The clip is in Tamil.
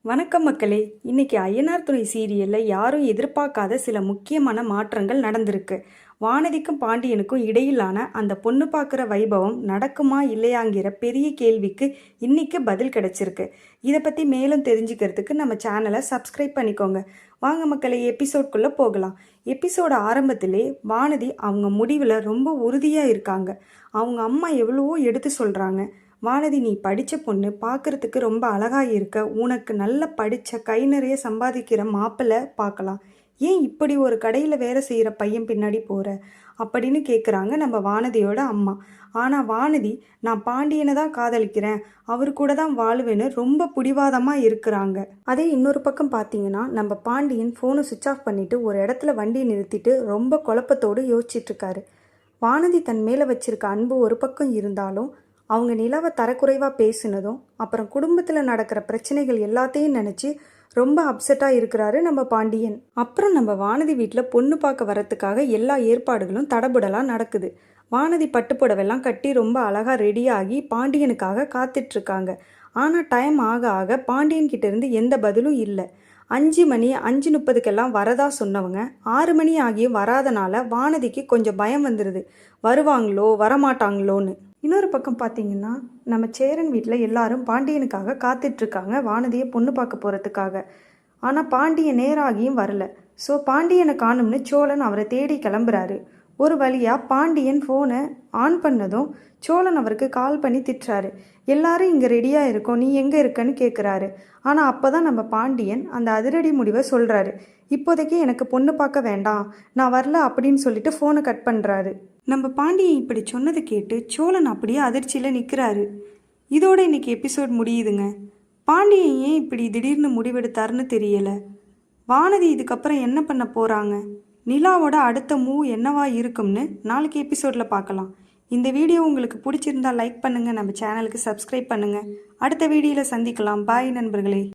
வணக்கம் மக்களே. இன்னைக்கு ஐயனார் துணை சீரியல்ல யாரும் எதிர்பார்க்காத சில முக்கியமான மாற்றங்கள் நடந்திருக்கு. வானதிக்கும் பாண்டியனுக்கும் இடையிலான அந்த பொண்ணு பார்க்குற வைபவம் நடக்குமா இல்லையாங்கிற பெரிய கேள்விக்கு இன்னைக்கு பதில் கிடைச்சிருக்கு. இதை பற்றி மேலும் தெரிஞ்சுக்கிறதுக்கு நம்ம சேனலை சப்ஸ்கிரைப் பண்ணிக்கோங்க. வாங்க மக்களே, எபிசோட்குள்ளே போகலாம். எபிசோட ஆரம்பத்திலே வானதி அவங்க முடிவில் ரொம்ப உறுதியாக இருக்காங்க. அவங்க அம்மா எவ்வளவோ எடுத்து சொல்கிறாங்க. வானதி, நீ படித்த பொண்ணு, பார்க்குறதுக்கு ரொம்ப அழகாக இருக்க, உனக்கு நல்ல படித்த கை நிறைய சம்பாதிக்கிற மாப்பிள்ளை பார்க்கலாம், ஏன் இப்படி ஒரு கடையில் வேலை செய்கிற பையன் பின்னாடி போகிற அப்படின்னு கேட்குறாங்க நம்ம வானதியோட அம்மா. ஆனால் வானதி, நான் பாண்டியனை தான் காதலிக்கிறேன், அவர் கூட தான் வாழ்வேன்னு ரொம்ப பிடிவாதமாக இருக்கிறாங்க. அதே இன்னொரு பக்கம் பார்த்தீங்கன்னா, நம்ம பாண்டியன் ஃபோனை சுவிட்ச் ஆஃப் பண்ணிவிட்டு ஒரு இடத்துல வண்டியை நிறுத்திட்டு ரொம்ப குழப்பத்தோடு யோசிச்சிட்ருக்காரு. வானதி தன் மேலே வச்சிருக்க அன்பு ஒரு பக்கம் இருந்தாலும் அவங்க நிலாவை தரக்குறைவாக பேசினதும் அப்புறம் குடும்பத்தில் நடக்கிற பிரச்சனைகள் எல்லாத்தையும் நினச்சி ரொம்ப அப்செட்டாக இருக்கிறாரு நம்ம பாண்டியன். அப்புறம் நம்ம வானதி வீட்டில் பொண்ணு பார்க்க வரத்துக்காக எல்லா ஏற்பாடுகளும் தடபுடலாக நடக்குது. வானதி பட்டுப்புடவெல்லாம் கட்டி ரொம்ப அழகாக ரெடியாகி பாண்டியனுக்காக காத்துட்ருக்காங்க. ஆனால் டைம் ஆக ஆக பாண்டியன்கிட்ட இருந்து எந்த பதிலும் இல்லை. 5 மணி 5:30க்கெல்லாம் வரதா சொன்னவங்க 6 மணி ஆகியும் வராதனால வானதிக்கு கொஞ்சம் பயம் வந்துடுது, வருவாங்களோ வரமாட்டாங்களோன்னு. இன்னொரு பக்கம் பார்த்தீங்கன்னா, நம்ம சேரன் வீட்டில் எல்லாரும் பாண்டியனுக்காக காத்துட்ருக்காங்க வானதியை பொண்ணு பார்க்க போகிறதுக்காக. ஆனால் பாண்டியன் நேராகியும் வரல. ஸோ பாண்டியனை காணும்னு சோழன் அவரை தேடி கிளம்புறாரு. ஒரு வழியாக பாண்டியன் ஃபோனை ஆன் பண்ணதும் சோழன் அவருக்கு கால் பண்ணி திட்டுறாரு. எல்லாரும் இங்கே ரெடியாக இருக்கோம், நீ எங்கே இருக்கன்னு கேட்குறாரு. ஆனால் அப்போ தான் நம்ம பாண்டியன் அந்த அதிரடி முடிவை சொல்கிறாரு. இப்போதைக்கு எனக்கு பொண்ணு பார்க்க வேண்டாம், நான் வரல அப்படின்னு சொல்லிட்டு ஃபோனை கட் பண்ணுறாரு. நம்ம பாண்டியன் இப்படி சொன்னது கேட்டு சோழன் அப்படியே அதிர்ச்சியில் நிற்கிறாரு. இதோட இன்னைக்கு எபிசோட் முடியுதுங்க. பாண்டியன் ஏன் இப்படி திடீர்னு முடிவெடுத்தாருன்னு தெரியலை. வானதி இதுக்கப்புறம் என்ன பண்ண போகிறாங்க, நிலாவோட அடுத்த மூவ் என்னவா இருக்கும்னு நாளைக்கு எபிசோடில் பார்க்கலாம். இந்த வீடியோ உங்களுக்கு பிடிச்சிருந்தா லைக் பண்ணுங்கள், நம்ம சேனலுக்கு சப்ஸ்கிரைப் பண்ணுங்கள். அடுத்த வீடியோவில் சந்திக்கலாம். பாய் நண்பர்களே.